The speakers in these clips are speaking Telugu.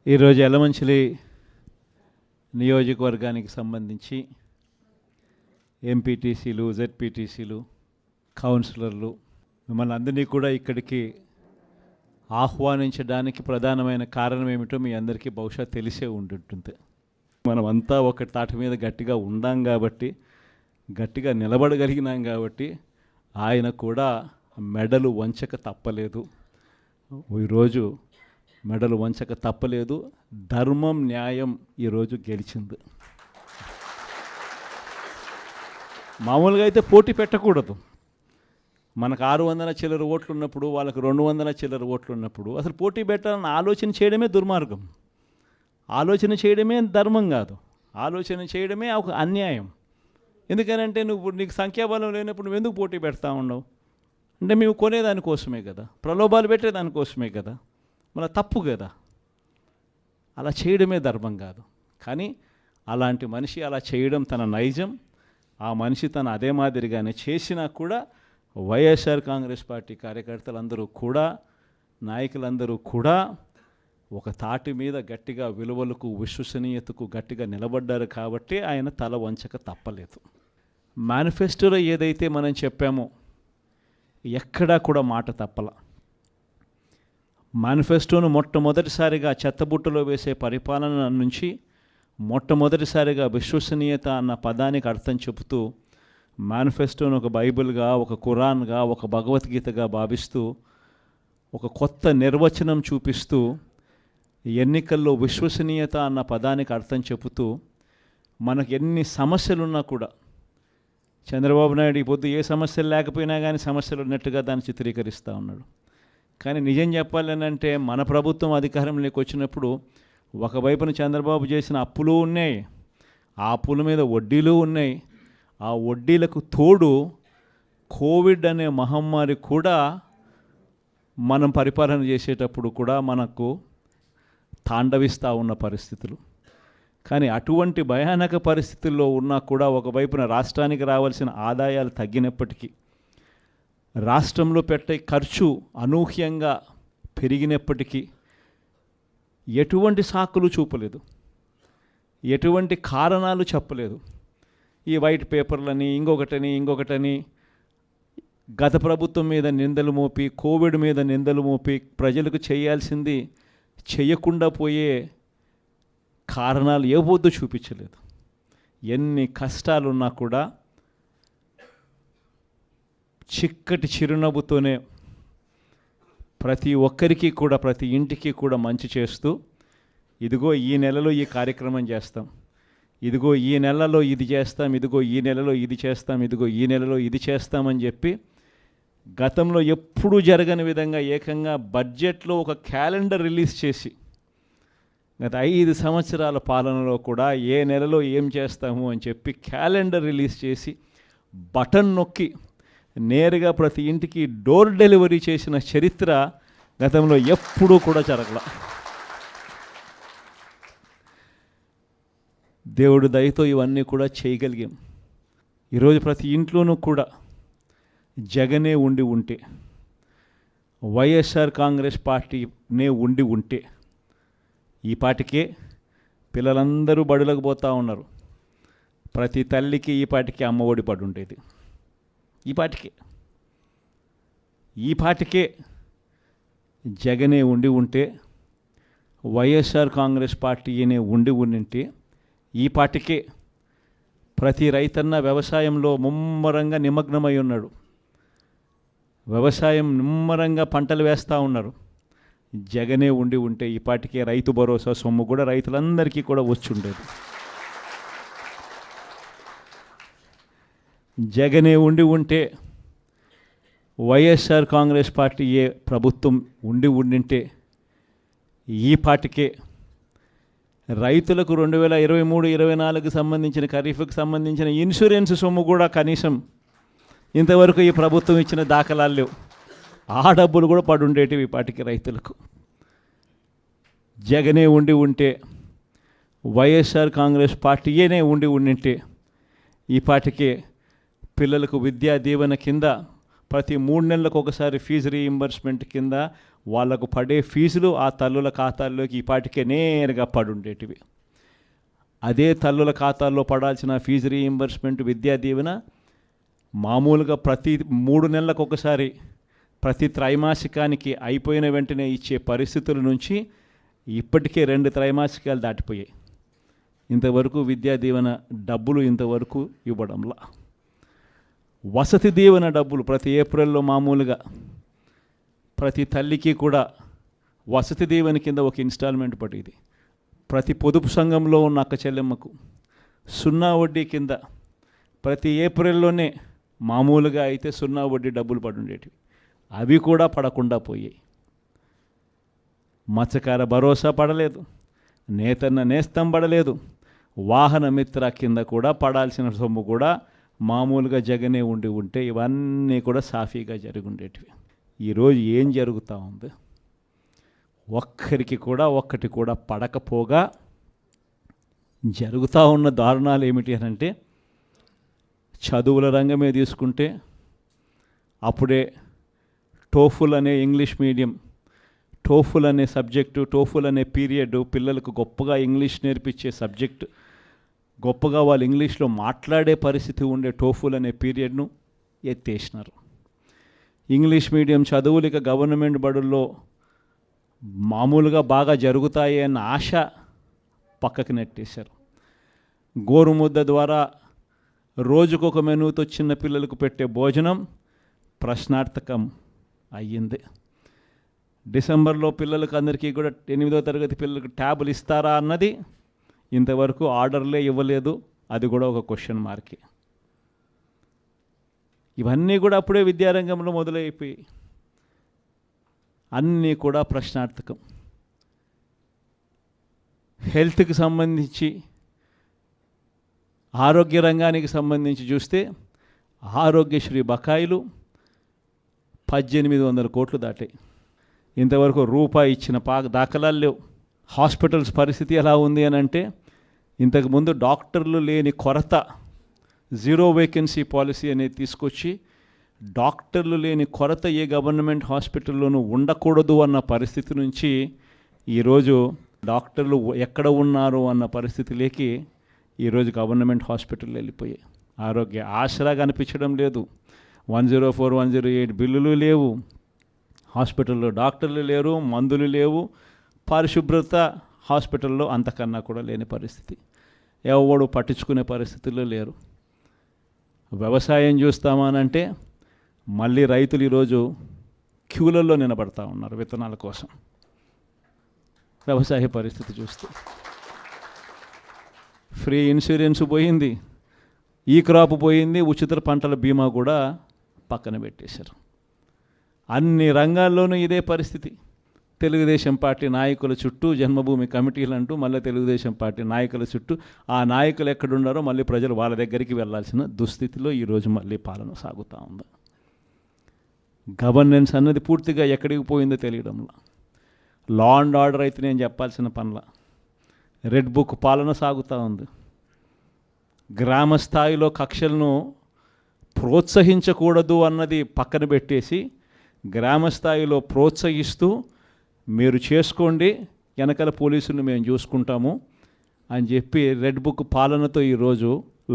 ఈరోజు యలమంచిలి నియోజకవర్గానికి సంబంధించి ఎంపీటీసీలు, జెడ్పీటీసీలు, కౌన్సిలర్లు మిమ్మల్ని అందరినీ కూడా ఇక్కడికి ఆహ్వానించడానికి ప్రధానమైన కారణం ఏమిటో మీ అందరికీ బహుశా తెలిసే ఉంటుంటుంది. మనమంతా ఒక తాటి మీద గట్టిగా ఉండాం కాబట్టి, గట్టిగా నిలబడగలిగినాం కాబట్టి ఆయన కూడా మెడలు వంచక తప్పలేదు. ఈరోజు మెడలు వంచక తప్పలేదు. ధర్మం, న్యాయం ఈరోజు గెలిచింది. మామూలుగా అయితే పోటీ పెట్టకూడదు. మనకు 600 చిల్లర ఓట్లు ఉన్నప్పుడు, వాళ్ళకు 200 చిల్లర ఓట్లు ఉన్నప్పుడు అసలు పోటీ పెట్టాలని ఆలోచన చేయడమే దుర్మార్గం. ఆలోచన చేయడమే ధర్మం కాదు. ఆలోచన చేయడమే ఒక అన్యాయం. ఎందుకనంటే నీకు సంఖ్యాబలం లేనప్పుడు నువ్వు ఎందుకు పోటీ పెడతా ఉండవు? అంటే మేము కొనేదానికోసమే కదా, ప్రలోభాలు పెట్టేదానికోసమే కదా, మన తప్పు కదా. అలా చేయడమే ధర్మం కాదు. కానీ అలాంటి మనిషి అలా చేయడం తన నైజం. ఆ మనిషి తన అదే మాదిరిగానే చేసినా కూడా వైఎస్ఆర్ కాంగ్రెస్ పార్టీ కార్యకర్తలందరూ కూడా, నాయకులందరూ కూడా ఒక తాటి మీద గట్టిగా విలువలకు, విశ్వసనీయతకు గట్టిగా నిలబడ్డారు కాబట్టి ఆయన తల వంచక తప్పలేదు. మేనిఫెస్టోలో ఏదైతే మనం చెప్పామో ఎక్కడా కూడా మాట తప్పల. మేనిఫెస్టోను మొట్టమొదటిసారిగా చెత్తబుట్టలో వేసే పరిపాలన నుంచి మొట్టమొదటిసారిగా విశ్వసనీయత అన్న పదానికి అర్థం చెబుతూ మేనిఫెస్టోను ఒక బైబిల్గా, ఒక ఖురాన్గా, ఒక భగవద్గీతగా భావిస్తూ ఒక కొత్త నిర్వచనం చూపిస్తూ ఎన్నికల్లో విశ్వసనీయత అన్న పదానికి అర్థం చెబుతూ మనకు ఎన్ని సమస్యలున్నా కూడా చంద్రబాబు నాయుడు ఈ పొద్దు ఏ సమస్యలు లేకపోయినా కానీ సమస్యలు ఉన్నట్టుగా దాన్ని చిత్రీకరిస్తూ ఉన్నాడు. కానీ నిజం చెప్పాలనంటే మన ప్రభుత్వం అధికారంలోకి వచ్చినప్పుడు ఒకవైపున చంద్రబాబు చేసిన అప్పులు ఉన్నాయి, ఆ అప్పుల మీద వడ్డీలు ఉన్నాయి. ఆ వడ్డీలకు తోడు కోవిడ్ అనే మహమ్మారి కూడా మనం పరిపాలన చేసేటప్పుడు కూడా మనకు తాండవిస్తూ ఉన్న పరిస్థితులు. కానీ అటువంటి భయానక పరిస్థితుల్లో ఉన్నా కూడా ఒకవైపున రాష్ట్రానికి రావాల్సిన ఆదాయాలు తగ్గినప్పటికీ, రాష్ట్రంలో పెట్టే ఖర్చు అనూహ్యంగా పెరిగినప్పటికీ ఎటువంటి సాకులు చూపలేదు, ఎటువంటి కారణాలు చెప్పలేదు. ఈ వైట్ పేపర్లని, ఇంకొకటని గత ప్రభుత్వం మీద నిందలు మోపి, కోవిడ్ మీద నిందలు మోపి ప్రజలకు చేయాల్సింది చేయకుండా పోయే కారణాలు ఏ వద్దు చూపించలేదు. ఎన్ని కష్టాలున్నా కూడా చిక్కటి చిరునవ్వుతోనే ప్రతి ఒక్కరికి కూడా, ప్రతి ఇంటికి కూడా మంచి చేస్తూ, ఇదిగో ఈ నెలలో ఈ కార్యక్రమం చేస్తాం, ఇదిగో ఈ నెలలో ఇది చేస్తాం, ఇదిగో ఈ నెలలో ఇది చేస్తాం, ఇదిగో ఈ నెలలో ఇది చేస్తామని చెప్పి గతంలో ఎప్పుడూ జరగని విధంగా ఏకంగా బడ్జెట్లో ఒక క్యాలెండర్ రిలీజ్ చేసి గత 5 సంవత్సరాల పాలనలో కూడా ఏ నెలలో ఏం చేస్తాము అని చెప్పి క్యాలెండర్ రిలీజ్ చేసి బటన్ నొక్కి నేరుగా ప్రతి ఇంటికి డోర్ డెలివరీ చేసిన చరిత్ర గతంలో ఎప్పుడూ కూడా జరగల. దేవుడు దయతో ఇవన్నీ కూడా చేయగలిగాం. ఈరోజు ప్రతి ఇంట్లోనూ కూడా జగనే ఉండి ఉంటే, వైఎస్ఆర్ కాంగ్రెస్ పార్టీనే ఉండి ఉంటే ఈ పాటికే పిల్లలందరూ బడులకు పోతూ ఉన్నారు. ప్రతి తల్లికి ఈ పాటికి అమ్మఒడి పడి ఉండేది. ఈ పాటికే జగనే ఉండి ఉంటే, వైఎస్ఆర్ కాంగ్రెస్ పార్టీనే ఉండి ఉంటే ఈ పాటికే ప్రతి రైతన్న వ్యవసాయంలో ముమ్మరంగా నిమగ్నమై ఉన్నాడు. వ్యవసాయం నిమ్మరంగా పంటలు వేస్తూ ఉన్నారు. జగనే ఉండి ఉంటే ఈ పాటికే రైతు భరోసా సొమ్ము కూడా రైతులందరికీ కూడా వచ్చి ఉండేది. జగనే ఉండి ఉంటే, వైఎస్ఆర్ కాంగ్రెస్ పార్టీ ఏ ప్రభుత్వం ఉండింటే ఈ పాటికే రైతులకు 2023-24 సంబంధించిన ఖరీఫ్కి సంబంధించిన ఇన్సూరెన్స్ సొమ్ము కూడా కనీసం ఇంతవరకు ఈ ప్రభుత్వం ఇచ్చిన దాఖలాలు లేవు. ఆ డబ్బులు కూడా పడుండేటివి ఈ పాటికి రైతులకు. జగనే ఉండి ఉంటే, వైఎస్ఆర్ కాంగ్రెస్ పార్టీయేనే ఉండింటే ఈ పాటికే పిల్లలకు విద్యా దీవెన కింద ప్రతి 3 నెలలకు ఒకసారి ఫీజు రీయింబర్స్మెంట్ కింద వాళ్ళకు పడే ఫీజులు ఆ తల్లుల ఖాతాల్లోకి ఈ పాటికే నేరుగా పడుండేటివి. అదే తల్లుల ఖాతాల్లో పడాల్సిన ఫీజు రీయింబర్స్మెంట్ విద్యా దీవెన మామూలుగా ప్రతి 3 నెలలకు ఒకసారి ప్రతి త్రైమాసికానికి అయిపోయిన వెంటనే ఇచ్చే పరిస్థితుల నుంచి ఇప్పటికే 2 త్రైమాసికాలు దాటిపోయాయి. ఇంతవరకు విద్యా దీవెన డబ్బులు ఇంతవరకు ఇవ్వడంలా. వసతి దీవెన డబ్బులు ప్రతి ఏప్రిల్లో మామూలుగా ప్రతి తల్లికి కూడా వసతి దీవెన కింద ఒక ఇన్స్టాల్మెంట్ పడేది. ప్రతి పొదుపు సంఘంలో ఉన్న అక్క చెల్లెమ్మకు 0 వడ్డీ కింద ప్రతి ఏప్రిల్లోనే మామూలుగా అయితే 0 వడ్డీ డబ్బులు పడుండేటివి. అవి కూడా పడకుండా పోయాయి. మత్స్యకార భరోసా పడలేదు, నేతన్న నేస్తం పడలేదు, వాహన మిత్ర కింద కూడా పడాల్సిన సొమ్ము కూడా మామూలుగా జగనే ఉంటే ఇవన్నీ కూడా సాఫీగా జరిగి ఉండేటివి. ఈరోజు ఏం జరుగుతూ ఉంది? ఒక్కటి కూడా పడకపోగా జరుగుతూ ఉన్న దారుణాలు ఏమిటి అని అంటే, చదువుల రంగమే తీసుకుంటే అప్పుడే టోఫుల్ అనే ఇంగ్లీష్ మీడియం, టోఫుల్ అనే సబ్జెక్టు, టోఫుల్ అనే పీరియడ్ పిల్లలకు గొప్పగా ఇంగ్లీష్ నేర్పించే సబ్జెక్టు, గొప్పగా వాళ్ళు ఇంగ్లీష్లో మాట్లాడే పరిస్థితి ఉండే టోఫుల్ అనే పీరియడ్ను ఎత్తేసినారు. ఇంగ్లీష్ మీడియం చదువులు ఇక గవర్నమెంట్ బడుల్లో మామూలుగా బాగా జరుగుతాయి అన్న ఆశ పక్కకి నెట్టేశారు. గోరుముద్ద ద్వారా రోజుకొక మెనూతో చిన్న పిల్లలకు పెట్టే భోజనం ప్రశ్నార్థకం అయ్యింది. డిసెంబర్లో పిల్లలకు అందరికీ కూడా 8వ తరగతి పిల్లలకు ట్యాబులు ఇస్తారా అన్నది ఇంతవరకు ఆర్డర్లే ఇవ్వలేదు. అది కూడా ఒక క్వశ్చన్ మార్కే. ఇవన్నీ కూడా అప్పుడే విద్యారంగంలో మొదలైపోయి అన్నీ కూడా ప్రశ్నార్థకం. హెల్త్కి సంబంధించి, ఆరోగ్య రంగానికి సంబంధించి చూస్తే ఆరోగ్యశ్రీ బకాయిలు 1800 కోట్లు దాటాయి. ఇంతవరకు రూపాయి ఇచ్చిన దాఖలాలు లేవు. హాస్పిటల్స్ పరిస్థితి ఎలా ఉంది అని అంటే, ఇంతకుముందు డాక్టర్లు లేని కొరత, 0 వేకెన్సీ పాలసీ అనేది తీసుకొచ్చి డాక్టర్లు లేని కొరత ఏ గవర్నమెంట్ హాస్పిటల్లోనూ ఉండకూడదు అన్న పరిస్థితి నుంచి ఈరోజు డాక్టర్లు ఎక్కడ ఉన్నారు అన్న పరిస్థితిలోకి ఈరోజు గవర్నమెంట్ హాస్పిటల్ వెళ్ళిపోయాయి. ఆరోగ్య ఆసరా కనిపించడం లేదు. 104, 108 బిల్లులు లేవు. హాస్పిటల్లో డాక్టర్లు లేరు, మందులు లేవు, పరిశుభ్రత హాస్పిటల్లో అంతకన్నా కూడా లేని పరిస్థితి. ఎవడు పట్టించుకునే పరిస్థితుల్లో లేరు. వ్యవసాయం చూస్తామనంటే మళ్ళీ రైతులు ఈరోజు క్యూలలో నిలబడతా ఉన్నారు విత్తనాల కోసం. వ్యవసాయ పరిస్థితి చూస్తే ఫ్రీ ఇన్సూరెన్స్ పోయింది, ఈ క్రాప్ పోయింది, ఉచిత పంటల బీమా కూడా పక్కన పెట్టేశారు. అన్ని రంగాల్లోనూ ఇదే పరిస్థితి. తెలుగుదేశం పార్టీ నాయకుల చుట్టూ జన్మభూమి కమిటీలు అంటూ మళ్ళీ తెలుగుదేశం పార్టీ నాయకుల చుట్టూ, ఆ నాయకులు ఎక్కడున్నారో మళ్ళీ ప్రజలు వాళ్ళ దగ్గరికి వెళ్ళాల్సిన దుస్థితిలో ఈరోజు మళ్ళీ పాలన సాగుతూ ఉంది. గవర్నెన్స్ అన్నది పూర్తిగా ఎక్కడికి పోయిందో తెలియడంలా. లా అండ్ ఆర్డర్ అయితే నేను చెప్పాల్సిన పనుల, రెడ్ బుక్ పాలన సాగుతూ ఉంది. గ్రామ స్థాయిలో కక్షలను ప్రోత్సహించకూడదు అన్నది పక్కన పెట్టేసి, గ్రామ స్థాయిలో ప్రోత్సహిస్తూ మీరు చేసుకోండి, వెనకాల పోలీసులను మేము చూసుకుంటాము అని చెప్పి రెడ్ బుక్ పాలనతో ఈరోజు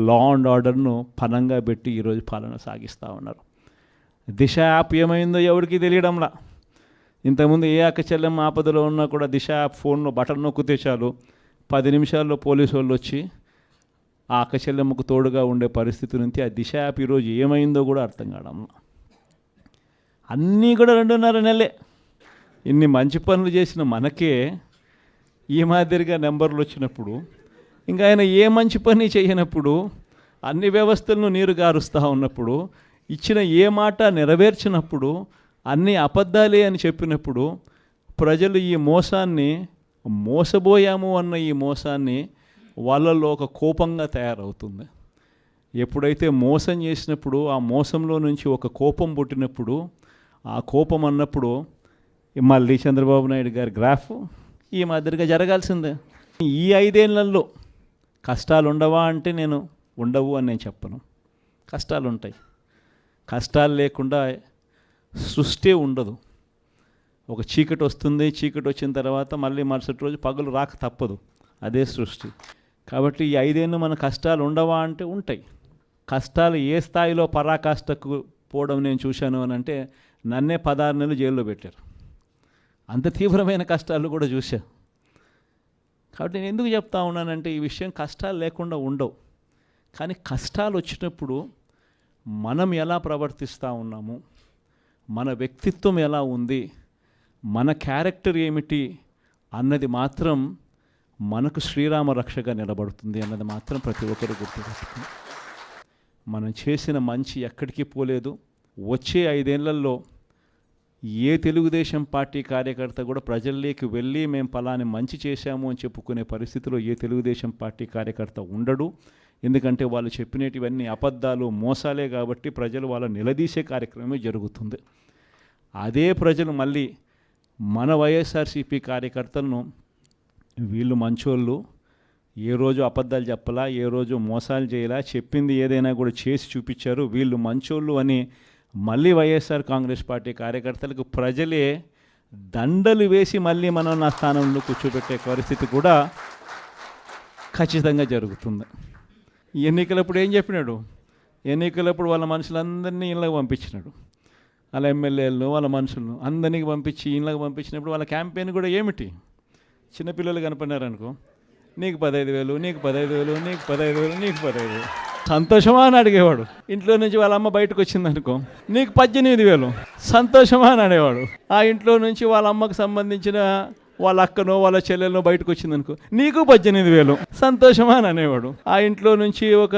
లా అండ్ ఆర్డర్ను పనంగా పెట్టి ఈరోజు పాలన సాగిస్తూ ఉన్నారు. దిశ యాప్ ఏమైందో ఎవరికి తెలియడంలా. ఇంతకుముందు ఏ అక్క చెల్లెమ్మ ఆపదలో ఉన్నా కూడా దిశ యాప్ ఫోన్లో బటన్ నొక్కితే చాలు 10 నిమిషాల్లో పోలీసు వాళ్ళు వచ్చి ఆ అక్క చెల్లెమ్మకు తోడుగా ఉండే పరిస్థితి నుంచి ఆ దిశ యాప్ ఈరోజు ఏమైందో కూడా అర్థం కావడంలా. అన్నీ కూడా 2.5 నెలలే. ఇన్ని మంచి పనులు చేసిన మనకే ఈ మాదిరిగా నెంబర్లు వచ్చినప్పుడు, ఇంకా ఆయన ఏ మంచి పని చేయనప్పుడు, అన్ని వ్యవస్థలను నీరు గారుస్తూ ఉన్నప్పుడు, ఇచ్చిన ఏ మాట నెరవేర్చినప్పుడు, అన్నీ అబద్ధాలే అని చెప్పినప్పుడు ప్రజలు ఈ మోసాన్ని, మోసబోయాము అన్న ఈ మోసాన్ని వాళ్ళల్లో ఒక కోపంగా తయారవుతుంది. ఎప్పుడైతే మోసం చేసినప్పుడు ఆ మోసంలో నుంచి ఒక కోపం పుట్టినప్పుడు, ఆ కోపం అన్నప్పుడు మళ్ళీ చంద్రబాబు నాయుడు గారి గ్రాఫ్ ఈ మాదిరిగా జరగాల్సిందే. ఈ 5 ఏళ్లలో కష్టాలు ఉండవా అంటే నేను ఉండవు అని నేను చెప్పను. కష్టాలు ఉంటాయి. కష్టాలు లేకుండా సృష్టి ఉండదు. ఒక చీకటి వస్తుంది, చీకటి వచ్చిన తర్వాత మళ్ళీ మరుసటి రోజు పగలు రాక తప్పదు, అదే సృష్టి. కాబట్టి ఈ 5 ఏళ్ళు మన కష్టాలు ఉండవా అంటే ఉంటాయి. కష్టాలు ఏ స్థాయిలో పరాకాష్ఠకు పోవడం నేను చూశాను అని అంటే, నన్నే 16 నెలలు జైల్లో పెట్టారు. అంత తీవ్రమైన కష్టాలు కూడా చూశా. కాబట్టి నేను ఎందుకు చెప్తా ఉన్నానంటే, ఈ విషయం కష్టాలు లేకుండా ఉండవు. కానీ కష్టాలు వచ్చినప్పుడు మనం ఎలా ప్రవర్తిస్తూ ఉన్నాము, మన వ్యక్తిత్వం ఎలా ఉంది, మన క్యారెక్టర్ ఏమిటి అన్నది మాత్రం మనకు శ్రీరామ రక్షగా నిలబడుతుంది అన్నది మాత్రం ప్రతి ఒక్కరు గుర్తుపెట్టుకుని, మనం చేసిన మంచి ఎక్కడికి పోలేదు. వచ్చే 5 ఏళ్లలో ఏ తెలుగుదేశం పార్టీ కార్యకర్త కూడా ప్రజల్లోకి వెళ్ళి మేము పలాని మంచి చేశాము అని చెప్పుకునే పరిస్థితిలో ఏ తెలుగుదేశం పార్టీ కార్యకర్త ఉండడు. ఎందుకంటే వాళ్ళు చెప్పినటివన్నీ అబద్ధాలు, మోసాలే. కాబట్టి ప్రజలు వాళ్ళ నిలదీసే కార్యక్రమమే జరుగుతుంది. అదే ప్రజలు మళ్ళీ మన వైఎస్ఆర్సీపీ కార్యకర్తలను వీళ్ళు మంచోళ్ళు, ఏ రోజు అబద్ధాలు చెప్పలా, ఏ రోజు మోసాలు చేయలా, చెప్పింది ఏదైనా కూడా చేసి చూపించారు, వీళ్ళు మంచోళ్ళు అని మళ్ళీ వైఎస్ఆర్ కాంగ్రెస్ పార్టీ కార్యకర్తలకు ప్రజలే దండలు వేసి మళ్ళీ మనం నా స్థానంలో కూర్చోబెట్టే పరిస్థితి కూడా ఖచ్చితంగా జరుగుతుంది. ఎన్నికలప్పుడు ఏం చెప్పినాడు? ఎన్నికలప్పుడు వాళ్ళ మనుషులందరినీ ఇళ్ళకి పంపించినాడు. వాళ్ళ ఎమ్మెల్యేలను, వాళ్ళ మనుషులను అందరినీ పంపించి ఇళ్ళకి పంపించినప్పుడు వాళ్ళ క్యాంపెయిన్ కూడా ఏమిటి? చిన్నపిల్లలు కనపడినారనుకో, నీకు 15,000, నీకు 15,000, నీకు 15,000, నీకు 15,000. సంతోషమా అని అడిగేవాడు. ఇంట్లో నుంచి వాళ్ళ అమ్మ బయటకు వచ్చిందనుకో, నీకు 18,000, సంతోషమా అని అనేవాడు. ఆ ఇంట్లో నుంచి వాళ్ళ అమ్మకు సంబంధించిన వాళ్ళ అక్కనో వాళ్ళ చెల్లెలనో బయటకు వచ్చిందనుకో, నీకు 18,000, సంతోషమా అని అనేవాడు. ఆ ఇంట్లో నుంచి ఒక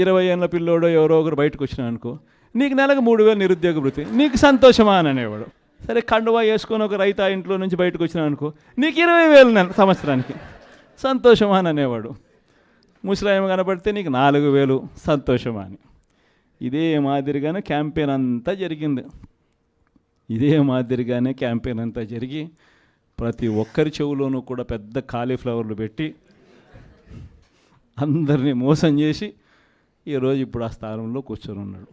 20 ఏళ్ళ పిల్లోడో ఎవరో ఒకరు బయటకు వచ్చినా అనుకో, నీకు నెలకు 3,000 నిరుద్యోగ వృత్తి, నీకు సంతోషమా అని అనేవాడు. సరే, కండువా వేసుకొని ఒక రైతు ఆ ఇంట్లో నుంచి బయటకు వచ్చినా అనుకో, నీకు 20,000 సంవత్సరానికి, సంతోషమా అని అనేవాడు. ముసలాయమ కనపడితే నీకు 4,000, సంతోషమా అని. ఇదే మాదిరిగానే క్యాంపెయిన్ అంతా జరిగింది. ఇదే మాదిరిగానే క్యాంపెయిన్ అంతా జరిగి ప్రతి ఒక్కరి చెవులోనూ కూడా పెద్ద కాలీఫ్లవర్లు పెట్టి అందరినీ మోసం చేసి ఈరోజు ఇప్పుడు ఆ స్థానంలో కూర్చొని ఉన్నాడు.